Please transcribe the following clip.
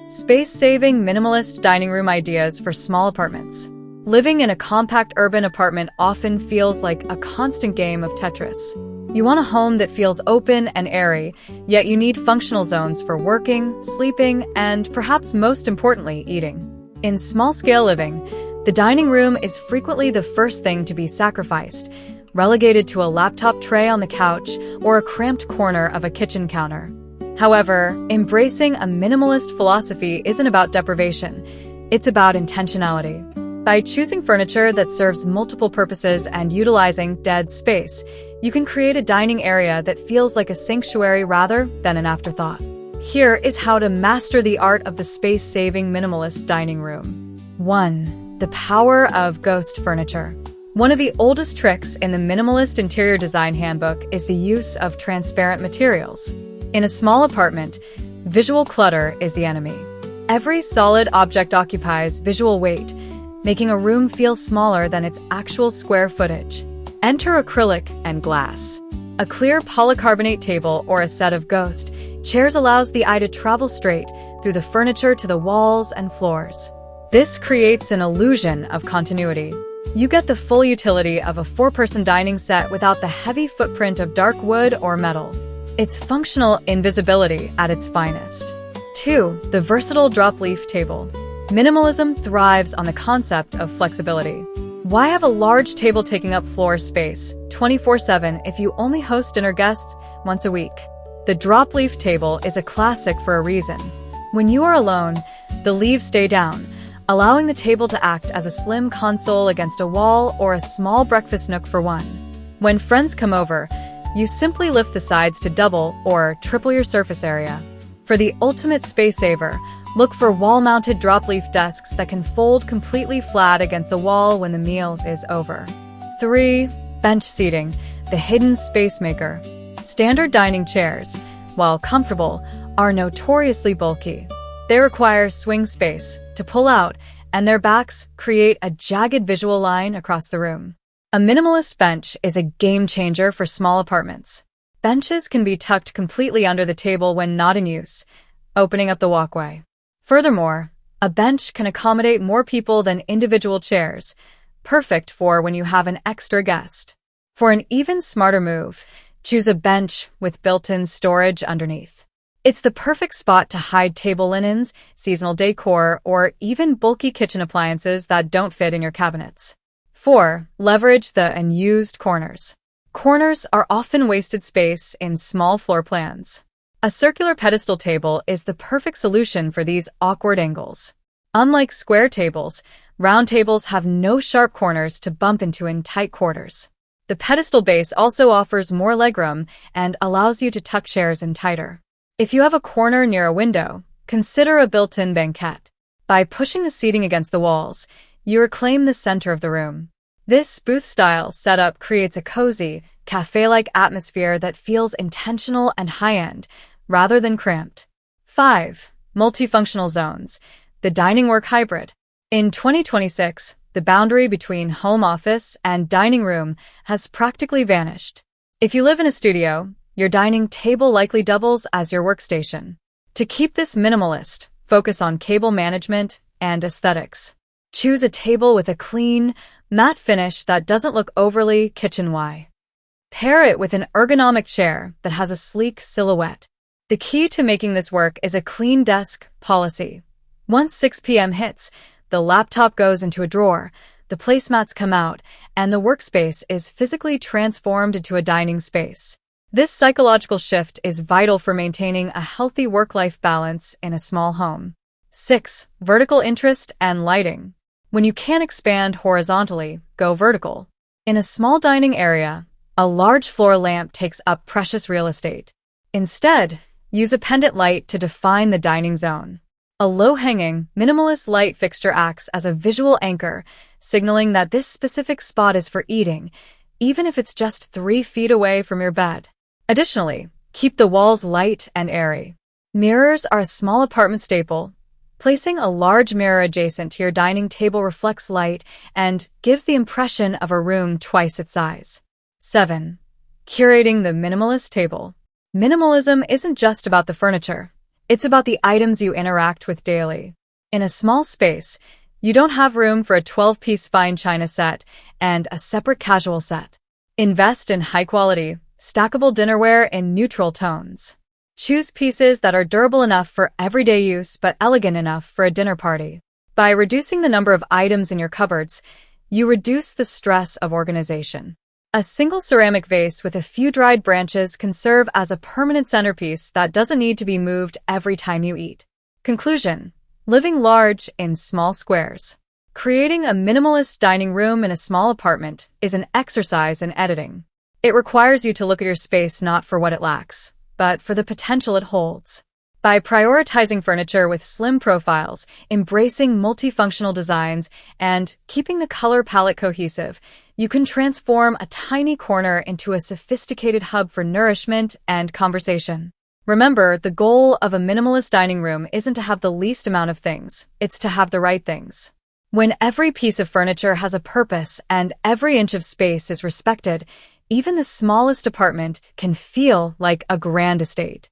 Space-saving minimalist dining room ideas for small apartments. Living in a compact urban apartment often feels like a constant game of Tetris. You want a home that feels open and airy, yet you need functional zones for working, sleeping, and perhaps most importantly, eating. In small-scale living, the dining room is frequently the first thing to be sacrificed, relegated to a laptop tray on the couch or a cramped corner of a kitchen counter. However, embracing a minimalist philosophy isn't about deprivation, it's about intentionality. By choosing furniture that serves multiple purposes and utilizing dead space, you can create a dining area that feels like a sanctuary rather than an afterthought. Here is how to master the art of the space-saving minimalist dining room. 1. The power of ghost furniture. One of the oldest tricks in the Minimalist Interior Design Handbook is the use of transparent materials. In a small apartment, visual clutter is the enemy. Every solid object occupies visual weight, making a room feel smaller than its actual square footage. Enter acrylic and glass. A clear polycarbonate table or a set of ghost chairs allows the eye to travel straight through the furniture to the walls and floors. This creates an illusion of continuity. You get the full utility of a 4-person dining set without the heavy footprint of dark wood or metal. It's functional invisibility at its finest. 2. The versatile drop-leaf table. Minimalism thrives on the concept of flexibility. Why have a large table taking up floor space 24/7 if you only host dinner guests once a week? The drop-leaf table is a classic for a reason. When you are alone, the leaves stay down, allowing the table to act as a slim console against a wall or a small breakfast nook for one. When friends come over, you simply lift the sides to double or triple your surface area. For the ultimate space saver, look for wall-mounted drop-leaf desks that can fold completely flat against the wall when the meal is over. 3. Bench seating, the hidden space maker. Standard dining chairs, while comfortable, are notoriously bulky. They require swing space to pull out, and their backs create a jagged visual line across the room. A minimalist bench is a game changer for small apartments. Benches can be tucked completely under the table when not in use, opening up the walkway. Furthermore, a bench can accommodate more people than individual chairs, perfect for when you have an extra guest. For an even smarter move, choose a bench with built-in storage underneath. It's the perfect spot to hide table linens, seasonal decor, or even bulky kitchen appliances that don't fit in your cabinets. 4. Leverage the unused corners. Corners are often wasted space in small floor plans. A circular pedestal table is the perfect solution for these awkward angles. Unlike square tables, round tables have no sharp corners to bump into in tight quarters. The pedestal base also offers more legroom and allows you to tuck chairs in tighter. If you have a corner near a window, consider a built-in banquette. By pushing the seating against the walls, you reclaim the center of the room. This booth-style setup creates a cozy, cafe-like atmosphere that feels intentional and high-end, rather than cramped. 5. Multifunctional zones, the dining work hybrid. In 2026, the boundary between home office and dining room has practically vanished. If you live in a studio, your dining table likely doubles as your workstation. To keep this minimalist, focus on cable management and aesthetics. Choose a table with a clean, matte finish that doesn't look overly kitchen-y. Pair it with an ergonomic chair that has a sleek silhouette. The key to making this work is a clean desk policy. Once 6 p.m. hits, the laptop goes into a drawer, the placemats come out, and the workspace is physically transformed into a dining space. This psychological shift is vital for maintaining a healthy work-life balance in a small home. 6. Vertical interest and lighting. When you can't expand horizontally, go vertical. In a small dining area, a large floor lamp takes up precious real estate. Instead, use a pendant light to define the dining zone. A low-hanging, minimalist light fixture acts as a visual anchor, signaling that this specific spot is for eating, even if it's just 3 feet away from your bed. Additionally, keep the walls light and airy. Mirrors are a small apartment staple. Placing a large mirror adjacent to your dining table reflects light and gives the impression of a room twice its size. 7. Curating the minimalist table. Minimalism isn't just about the furniture. It's about the items you interact with daily. In a small space, you don't have room for a 12-piece fine china set and a separate casual set. Invest in high-quality, stackable dinnerware in neutral tones. Choose pieces that are durable enough for everyday use but elegant enough for a dinner party. By reducing the number of items in your cupboards, you reduce the stress of organization. A single ceramic vase with a few dried branches can serve as a permanent centerpiece that doesn't need to be moved every time you eat. Conclusion: living large in small squares. Creating a minimalist dining room in a small apartment is an exercise in editing. It requires you to look at your space not for what it lacks, but for the potential it holds. By prioritizing furniture with slim profiles, embracing multifunctional designs, and keeping the color palette cohesive, you can transform a tiny corner into a sophisticated hub for nourishment and conversation. Remember, the goal of a minimalist dining room isn't to have the least amount of things, it's to have the right things. When every piece of furniture has a purpose and every inch of space is respected, even the smallest apartment can feel like a grand estate.